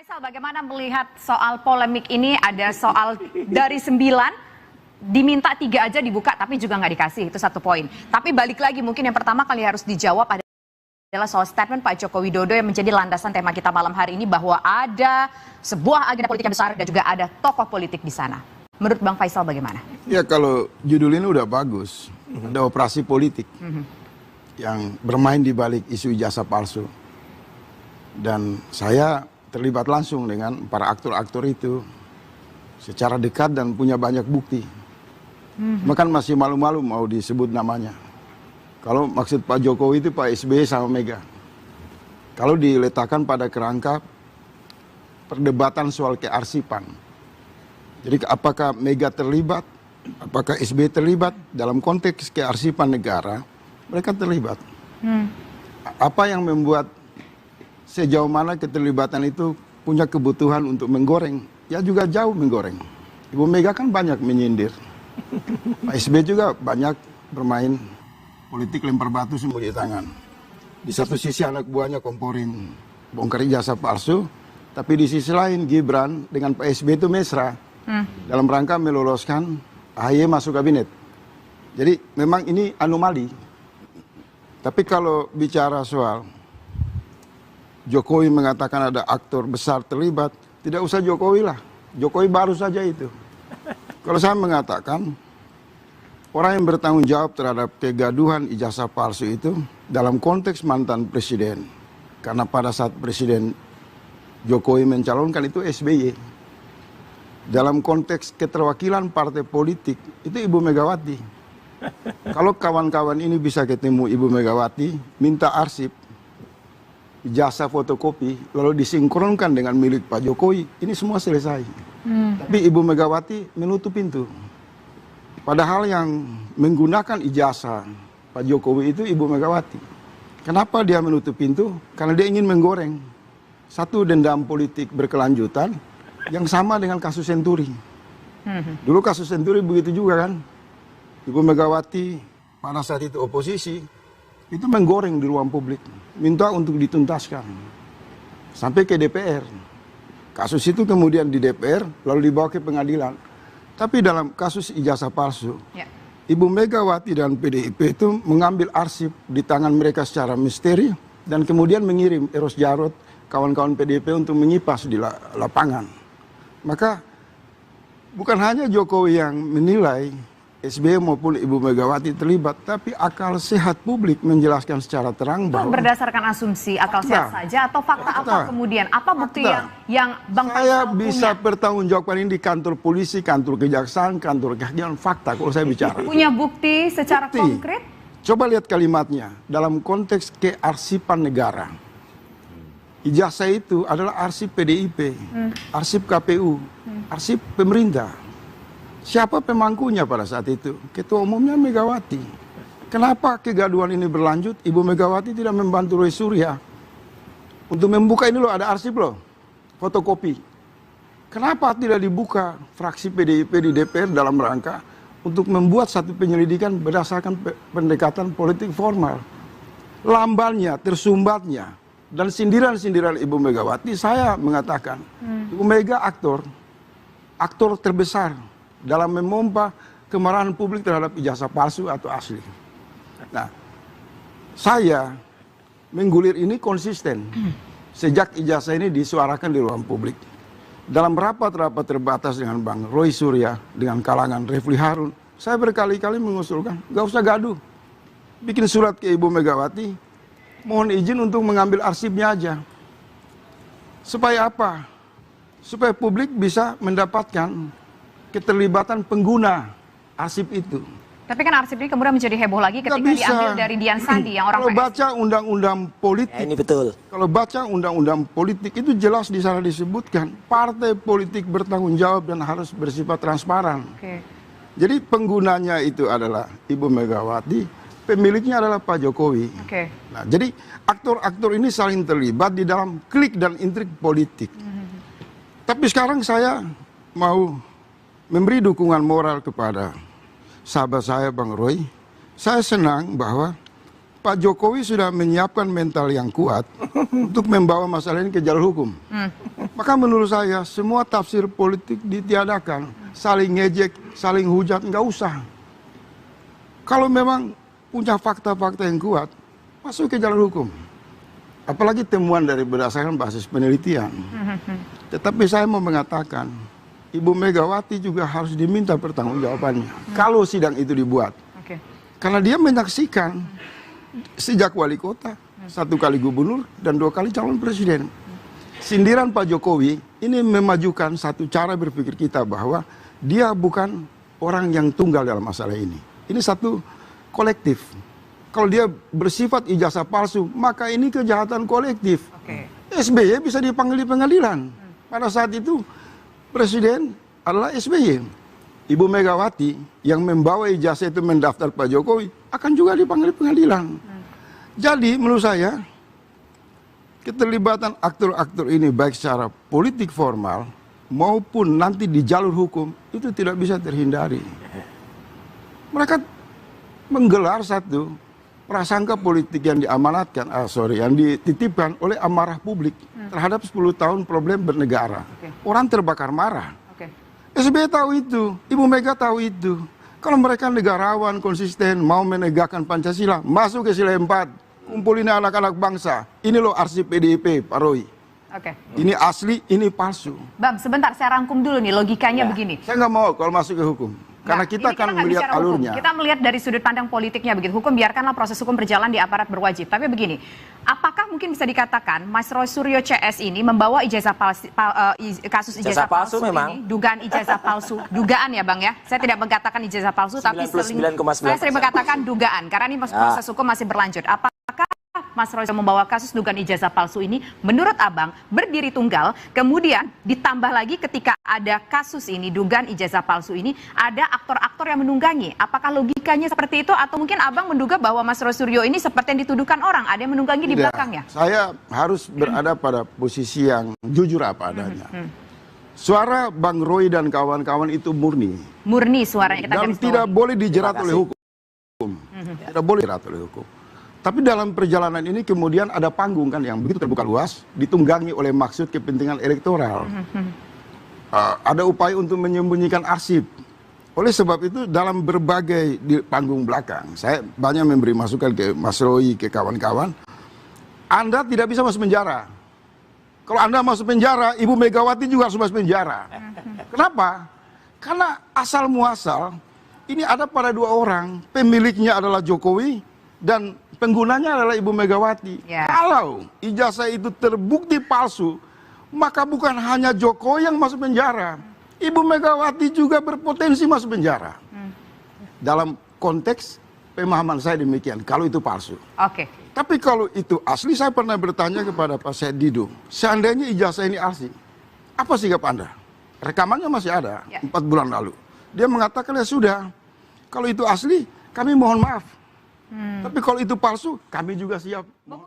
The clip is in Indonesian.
Faisal, bagaimana melihat soal polemik ini? Ada soal dari 9, diminta 3 aja dibuka, tapi juga nggak dikasih, itu satu poin. Tapi balik lagi, mungkin yang pertama kali harus dijawab adalah soal statement Pak Joko Widodo yang menjadi landasan tema kita malam hari ini, bahwa ada sebuah agenda politik yang besar dan juga ada tokoh politik di sana. Menurut Bang Faisal bagaimana? Ya, kalau judul ini udah bagus, ada operasi politik yang bermain di balik isu ijazah palsu. Dan saya terlibat langsung dengan para aktor-aktor itu secara dekat dan punya banyak bukti. Bahkan masih malu-malu mau disebut namanya. Kalau maksud Pak Jokowi itu Pak SBY sama Mega. Kalau diletakkan pada kerangka perdebatan soal kearsipan. Jadi apakah Mega terlibat, apakah SBY terlibat dalam konteks kearsipan negara, mereka terlibat. Apa yang membuat sejauh mana keterlibatan itu punya kebutuhan untuk menggoreng? Ya juga jauh menggoreng. Ibu Mega kan banyak menyindir. Pak SBY juga banyak bermain politik lempar batu sembunyi tangan. Di satu sisi anak buahnya komporin bongkar ijazah palsu, tapi di sisi lain Gibran dengan Pak SBY itu mesra dalam rangka meloloskan AHY masuk kabinet. Jadi memang ini anomali. Tapi kalau bicara soal Jokowi mengatakan ada aktor besar terlibat, tidak usah Jokowi lah. Jokowi baru saja itu. Kalau saya mengatakan, orang yang bertanggung jawab terhadap kegaduhan ijazah palsu itu dalam konteks mantan presiden. Karena pada saat Presiden Jokowi mencalonkan itu SBY. Dalam konteks keterwakilan partai politik, itu Ibu Megawati. Kalau kawan-kawan ini bisa ketemu Ibu Megawati, minta arsip, ijazah fotokopi, lalu disinkronkan dengan milik Pak Jokowi, ini semua selesai. Tapi Ibu Megawati menutup pintu. Padahal yang menggunakan ijazah Pak Jokowi itu Ibu Megawati. Kenapa dia menutup pintu? Karena dia ingin menggoreng satu dendam politik berkelanjutan yang sama dengan kasus Senturi. Dulu kasus Senturi begitu juga kan. Ibu Megawati pada saat itu oposisi, itu menggoreng di ruang publik, minta untuk dituntaskan sampai ke DPR. Kasus itu kemudian di DPR lalu dibawa ke pengadilan. Tapi dalam kasus ijazah palsu, Ibu Megawati dan PDIP itu mengambil arsip di tangan mereka secara misteri dan kemudian mengirim Eros Jarot, kawan-kawan PDIP untuk menyipas di lapangan. Maka bukan hanya Jokowi yang menilai SBY maupun Ibu Megawati terlibat, tapi akal sehat publik menjelaskan secara terang bahwa berdasarkan asumsi akal sehat saja atau fakta apa kemudian? Apa bukti yang Bang saya Faisal bisa punya? pertanggungjawabkan ini di kantor polisi, kantor kejaksaan, kantor kehakiman, fakta kalau saya bicara. Punya bukti secara konkret? Coba lihat kalimatnya dalam konteks kearsipan negara. Ijazah itu adalah arsip PDIP, arsip KPU, arsip pemerintah. Siapa pemangkunya pada saat itu? Ketua umumnya Megawati. Kenapa kegaduhan ini berlanjut? Ibu Megawati tidak membantu Roy Surya untuk membuka ini loh, ada arsip loh, fotokopi. Kenapa tidak dibuka fraksi PDIP di DPR dalam rangka untuk membuat satu penyelidikan berdasarkan pendekatan politik formal? Lambannya, tersumbatnya, dan sindiran-sindiran Ibu Megawati, saya mengatakan, Ibu Mega aktor terbesar dalam memompa kemarahan publik terhadap ijazah palsu atau asli. Nah, saya menggulir ini konsisten sejak ijazah ini disuarakan di ruang publik. Dalam rapat-rapat terbatas dengan Bang Roy Surya, dengan kalangan Refli Harun, saya berkali-kali mengusulkan, gak usah gaduh. Bikin surat ke Ibu Megawati, mohon izin untuk mengambil arsipnya aja. Supaya apa? Supaya publik bisa mendapatkan keterlibatan pengguna arsip itu. Tapi kan arsip ini kemudian menjadi heboh lagi ketika diambil dari Dian Sandi yang orang kalau baca undang-undang politik, ini betul. Kalau baca undang-undang politik itu jelas di sana disebutkan partai politik bertanggung jawab dan harus bersifat transparan. Jadi penggunanya itu adalah Ibu Megawati, pemiliknya adalah Pak Jokowi. Nah, jadi aktor-aktor ini saling terlibat di dalam klik dan intrik politik. Tapi sekarang saya mau memberi dukungan moral kepada sahabat saya Bang Roy. Saya senang bahwa Pak Jokowi sudah menyiapkan mental yang kuat untuk membawa masalah ini ke jalur hukum. Maka menurut saya semua tafsir politik ditiadakan, saling ngejek, saling hujat, nggak usah. Kalau memang punya fakta-fakta yang kuat, masuk ke jalur hukum. Apalagi temuan dari berdasarkan basis penelitian. Tetapi saya mau mengatakan, Ibu Megawati juga harus diminta pertanggungjawabannya kalau sidang itu dibuat. Karena dia menyaksikan sejak wali kota, 1 kali gubernur, dan 2 kali calon presiden. Sindiran Pak Jokowi ini memajukan satu cara berpikir kita bahwa dia bukan orang yang tunggal dalam masalah ini. Ini satu kolektif. Kalau dia bersifat ijazah palsu, maka ini kejahatan kolektif. SBY bisa dipanggil di pengadilan. Pada saat itu presiden adalah SBY. Ibu Megawati yang membawa ijazah itu mendaftar Pak Jokowi akan juga dipanggil pengadilan. Jadi menurut saya keterlibatan aktor-aktor ini baik secara politik formal maupun nanti di jalur hukum itu tidak bisa terhindari. Mereka menggelar satu prasangka politik yang diamanatkan, yang dititipkan oleh amarah publik terhadap 10 tahun problem bernegara. Orang terbakar marah. SBY tahu itu, Ibu Mega tahu itu. Kalau mereka negarawan, konsisten, mau menegakkan Pancasila, masuk ke sila 4, kumpulin anak-anak bangsa. Ini loh arsip PDIP, Pak Roy. Ini asli, ini palsu. Bang, sebentar saya rangkum dulu nih, logikanya begini. Saya nggak mau kalau masuk ke hukum. Karena kita akan melihat alurnya. Kita melihat dari sudut pandang politiknya begitu. Hukum biarkanlah proses hukum berjalan di aparat berwajib. Tapi begini, apakah mungkin bisa dikatakan Mas Roy Suryo CS ini membawa ijazah palsu, kasus ijazah palsu memang. Ini, dugaan ijazah palsu, dugaan ya Bang ya. Saya tidak mengatakan ijazah palsu, tapi saya sering mengatakan dugaan karena ini proses hukum masih berlanjut. Apakah Mas Roy membawa kasus dugaan ijazah palsu ini, menurut Abang, berdiri tunggal, kemudian ditambah lagi ketika ada kasus ini, dugaan ijazah palsu ini, ada aktor-aktor yang menunggangi. Apakah logikanya seperti itu, atau mungkin Abang menduga bahwa Mas Roy Suryo ini seperti yang dituduhkan orang, ada yang menunggangi di belakangnya? Saya harus berada pada posisi yang jujur apa adanya. Suara Bang Roy dan kawan-kawan itu murni. Murni suaranya. Dan tidak boleh dijerat oleh hukum. Tidak boleh dijerat oleh hukum. Tapi dalam perjalanan ini kemudian ada panggung kan yang begitu terbuka luas, ditunggangi oleh maksud kepentingan elektoral. Ada upaya untuk menyembunyikan arsip. Oleh sebab itu dalam berbagai di panggung belakang, saya banyak memberi masukan ke Mas Roy, ke kawan-kawan, Anda tidak bisa masuk penjara. Kalau Anda masuk penjara, Ibu Megawati juga harus masuk penjara. Kenapa? Karena asal muasal, ini ada pada 2 orang, pemiliknya adalah Jokowi, dan penggunanya adalah Ibu Megawati. Kalau ijazah itu terbukti palsu, maka bukan hanya Jokowi yang masuk penjara. Ibu Megawati juga berpotensi masuk penjara. Dalam konteks pemahaman saya demikian, kalau itu palsu. Tapi kalau itu asli, saya pernah bertanya kepada Pak Said Didu, seandainya ijazah ini asli, apa sikap Anda? Rekamannya masih ada, 4 bulan lalu. Dia mengatakan, ya sudah, kalau itu asli, kami mohon maaf. Tapi kalau itu palsu, kami juga siap.